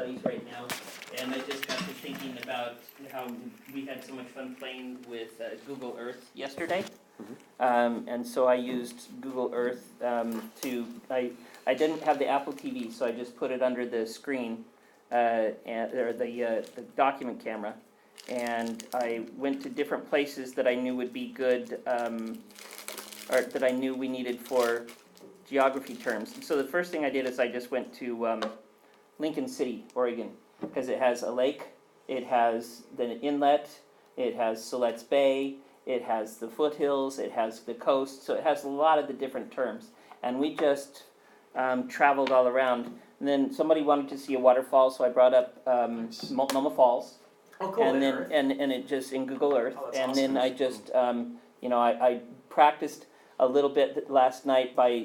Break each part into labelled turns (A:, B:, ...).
A: Studies right now, and I just got to thinking about how we had so much fun playing with Google Earth yesterday. And so I used Google Earth I didn't have the Apple TV, so I just put it under the screen, or the document camera, and I went to different places that I knew would be good, or that I knew we needed for geography terms. And so the first thing I did is I just went to Lincoln City, Oregon, because it has a lake, it has the inlet, it has Siletz Bay, it has the foothills, it has the coast, so it has a lot of the different terms. And we just traveled all around. And then somebody wanted to see a waterfall, so I brought up Multnomah Falls.
B: Oh, cool.
A: And then and it just in Google Earth.
B: Oh, that's
A: and
B: awesome.
A: then I just I practiced a little bit last night by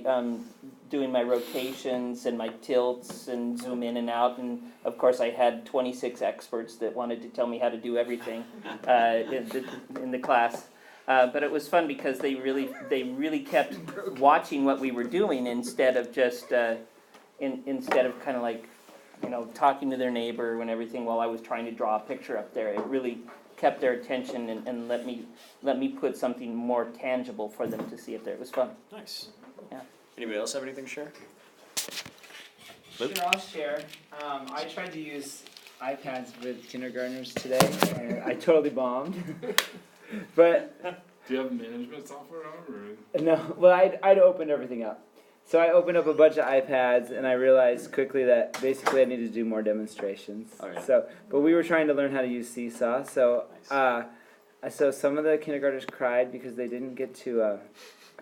A: doing my rotations and my tilts and zoom in and out, and of course I had 26 experts that wanted to tell me how to do everything in the class. But it was fun because they really kept watching what we were doing instead of just instead of kind of like talking to their neighbor and everything while I was trying to draw a picture up there. It really kept their attention and let me put something more tangible for them to see up there. It was fun.
C: Nice.
A: Yeah.
C: Anybody else have anything to share?
D: Sure, I'll share. I tried to use iPads with kindergartners today, and I totally bombed. But
E: Do you have management software on, or?
D: no, well, I'd opened everything up. So I opened up a bunch of iPads, and I realized quickly that basically I needed to do more demonstrations.
C: Oh, yeah.
D: But we were trying to learn how to use Seesaw. So so some of the kindergartners cried because they didn't get to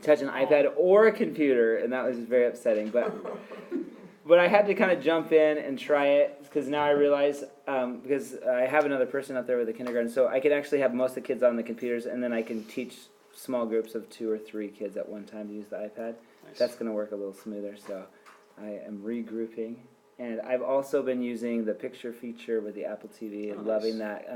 D: touch an iPad or a computer, and that was very upsetting. But I had to kind of jump in and try it, because now I realize, because I have another person up there with the kindergarten, so I can actually have most of the kids on the computers, and then I can teach small groups of 2 or 3 kids at one time to use the iPad.
C: Nice.
D: That's going to work a little smoother, so I am regrouping. And I've also been using the picture feature with the Apple TV and loving that.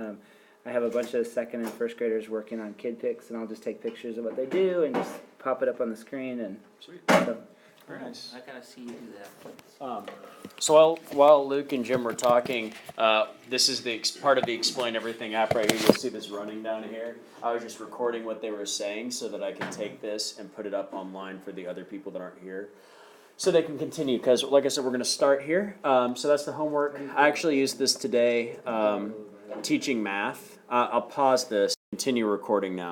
D: I have a bunch of 2nd and 1st graders working on Kid Pics, and I'll just take pictures of what they do and just pop it up on the screen. And
C: Sweet.
D: so,
C: Very nice.
A: I gotta see you do that.
C: So while Luke and Jim were talking, this is the part of the Explain Everything app right here. You'll see this running down here. I was just recording what they were saying so that I can take this and put it up online for the other people that aren't here, so they can continue. Because, like I said, we're going to start here. So that's the homework. I actually used this today teaching math. I'll pause this. Continue recording now.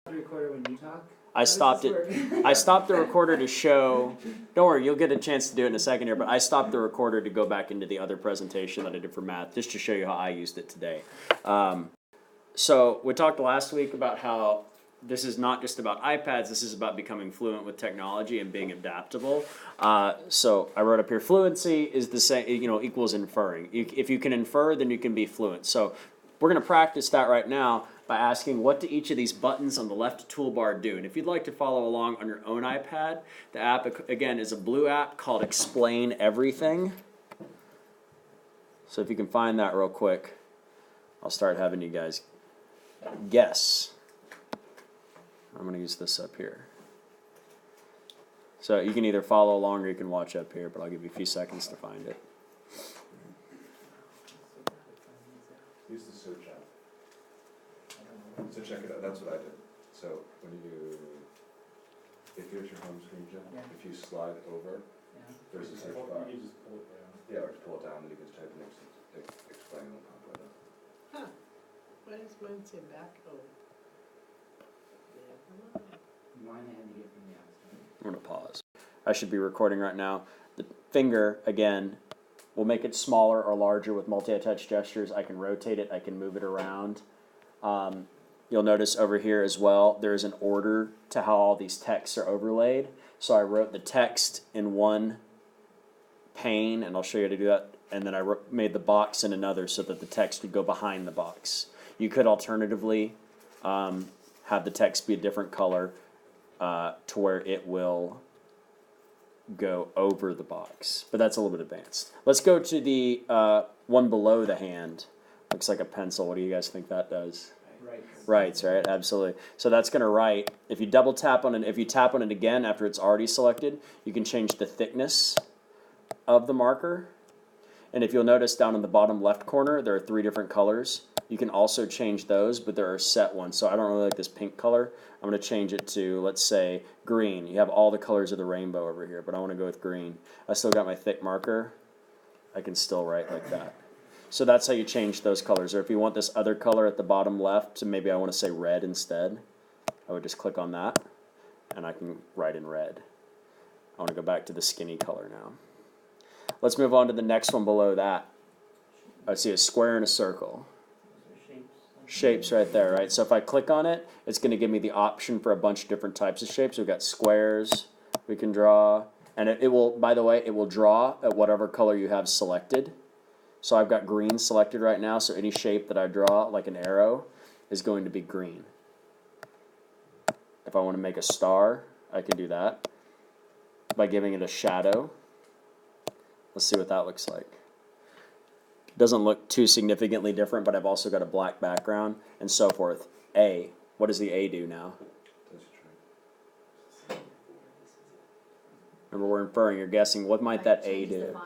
D: recorder when you talk?
C: I stopped it. I stopped the recorder to show. Don't worry, you'll get a chance to do it in a second here. But I stopped the recorder to go back into the other presentation that I did for math, just to show you how I used it today. So we talked last week about how this is not just about iPads. This is about becoming fluent with technology and being adaptable. So I wrote up here: fluency is the same, equals inferring. If you can infer, then you can be fluent. So we're going to practice that right now by asking, what do each of these buttons on the left toolbar do? And if you'd like to follow along on your own iPad, the app, again, is a blue app called Explain Everything. So if you can find that real quick, I'll start having you guys guess. I'm going to use this up here. So you can either follow along or you can watch up here, but I'll give you a few seconds to find it.
F: Use the search app. So check it out. That's what I did. So if you're at your home screen, Jen, if you slide over, there's a search bar.
E: You just pull it down.
F: Yeah, or just pull it down and you can type in explain and pop right up.
G: Huh. Why does mine say back home?
D: Mine I had to get from the App Store.
C: I'm going to pause. I should be recording right now. The finger, again, will make it smaller or larger with multi-touch gestures. I can rotate it. I can move it around. You'll notice over here as well, there's an order to how all these texts are overlaid. So I wrote the text in one pane, and I'll show you how to do that. And then I made the box in another so that the text would go behind the box. You could alternatively have the text be a different color to where it will go over the box. But that's a little bit advanced. Let's go to the one below the hand. Looks like a pencil. What do you guys think that does? Rights, right? Absolutely. So that's going to write. If you double tap on it, if you tap on it again after it's already selected, you can change the thickness of the marker. And if you'll notice down in the bottom left corner, there are 3 different colors. You can also change those, but there are set ones. So I don't really like this pink color. I'm going to change it to, let's say, green. You have all the colors of the rainbow over here, but I want to go with green. I still got my thick marker. I can still write like that. So that's how you change those colors. Or if you want this other color at the bottom left, so maybe I want to say red instead, I would just click on that, and I can write in red. I want to go back to the skinny color now. Let's move on to the next one below that. I see a square and a circle. Shapes right there, right? So if I click on it, it's going to give me the option for a bunch of different types of shapes. We've got squares we can draw, and it will, by the way, it will draw at whatever color you have selected. So I've got green selected right now, so any shape that I draw, like an arrow, is going to be green. If I want to make a star, I can do that by giving it a shadow. Let's see what that looks like. Doesn't look too significantly different, but I've also got a black background and so forth. A. What does the A do now? Remember, we're inferring, you're guessing. What might that A do?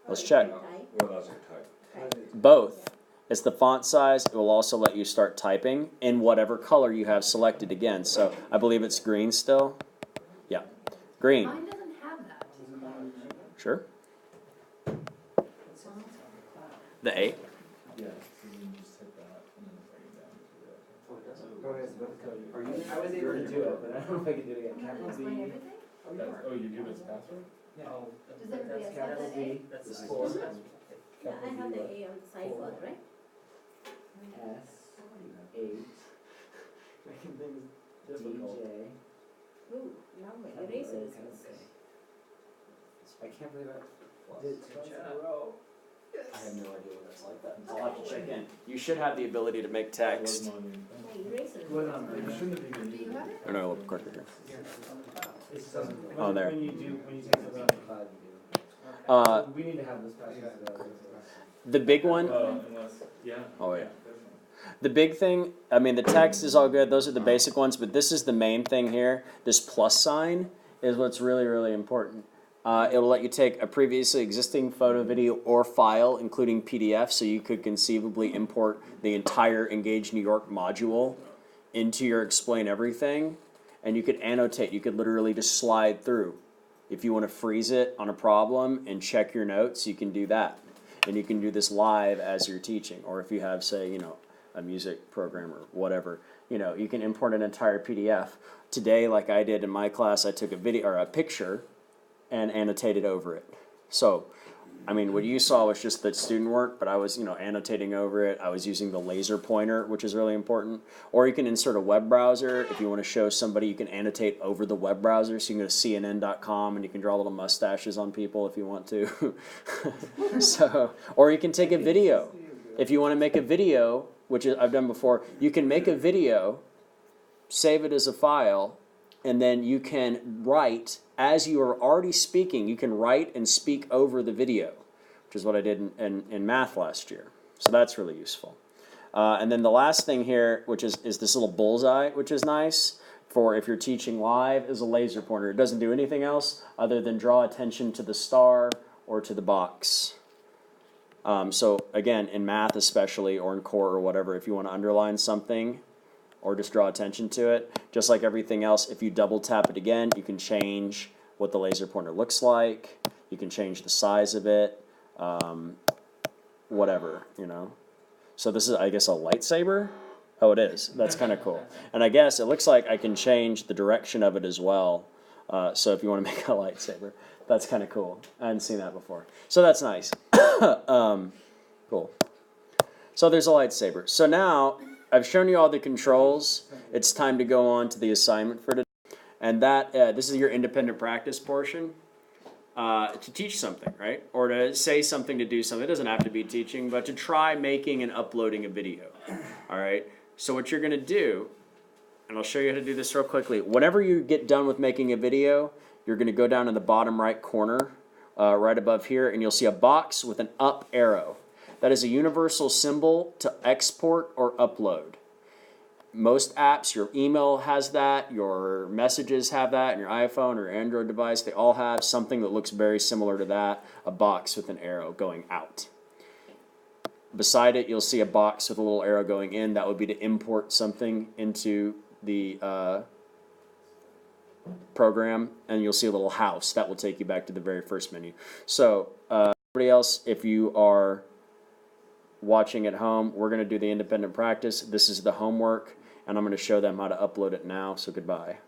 C: Let's check.
F: Well, that's a type.
C: Both. It's the font size. It will also let you start typing in whatever color you have selected again. So I believe it's green still. Yeah. Green.
B: Mine doesn't have that.
C: Sure. The A?
E: Yeah, so you just hit that and then bring it down to
D: Go ahead, what code? I was able to do it, but I don't know if I can do it again. Capital
B: Explain
D: V.
B: everything?
E: that. Oh, you give its password?
D: No.
B: Does everybody else have
D: Capital
B: that A?
D: V. This is 4.
H: Yeah, I have the A on the side one, right?
D: S. H. Making things
E: Difficult.
D: DJ.
H: Ooh, now my eraser is missing.
D: I can't believe I did 2 in a row.
C: I have no idea what that's like. That. I'll have to check in. You should have the ability to make text.
H: My eraser is
D: What
H: missing.
D: on
E: You shouldn't have even
B: Do you
E: used
B: have
E: it.
B: it?
C: Or no, a little quicker here.
D: Oh,
C: there.
D: When you take something off the cloud, you do.
C: Uh,
D: We need to have this password.
C: the big one.
E: Unless, yeah.
C: Oh, yeah.
E: definitely.
C: The big thing, I mean, the text is all good. Those are the basic ones, but this is the main thing here. This plus sign is what's really, really important. It'll let you take a previously existing photo, video, or file, including PDF, so you could conceivably import the entire Engage New York module into your Explain Everything, and you could annotate. You could literally just slide through. If you want to freeze it on a problem and check your notes, you can do that. And you can do this live as you're teaching, or if you have, say, a music program or whatever, you can import an entire PDF. Today, like I did in my class, I took a video or a picture and annotated over it. So, I mean, what you saw was just the student work, but I was, annotating over it. I was using the laser pointer, which is really important. Or you can insert a web browser. If you want to show somebody, you can annotate over the web browser. So you can go to CNN.com and you can draw little mustaches on people if you want to. So, or you can take a video. If you want to make a video, which I've done before, you can make a video, save it as a file, and then you can write, as you are already speaking, you can write and speak over the video, which is what I did in math last year. So that's really useful. And then the last thing here, which is this little bullseye, which is nice for if you're teaching live, is a laser pointer. It doesn't do anything else other than draw attention to the star or to the box. So again, in math especially, or in core or whatever, if you want to underline something or just draw attention to it, just like everything else, if you double tap it again, you can change what the laser pointer looks like. You can change the size of it, whatever, So this is, I guess, a lightsaber? Oh, it is. That's kind of cool. And I guess it looks like I can change the direction of it as well. So if you want to make a lightsaber, that's kind of cool. I hadn't seen that before. So that's nice. Cool. So there's a lightsaber. So now I've shown you all the controls. It's time to go on to the assignment for today. And that this is your independent practice portion. To teach something, right? Or to say something, to do something. It doesn't have to be teaching, but to try making and uploading a video. All right? So what you're going to do, and I'll show you how to do this real quickly. Whenever you get done with making a video, you're going to go down in the bottom right corner, right above here, and you'll see a box with an up arrow. That is a universal symbol to export or upload. most apps, your email has that, your messages have that, and your iPhone or Android device, they all have something that looks very similar to that, a box with an arrow going out. Beside it, you'll see a box with a little arrow going in. That would be to import something into the program, and you'll see a little house. That will take you back to the very first menu. So, everybody else, if you are watching at home, we're going to do the independent practice. This is the homework, and I'm going to show them how to upload it now. So goodbye.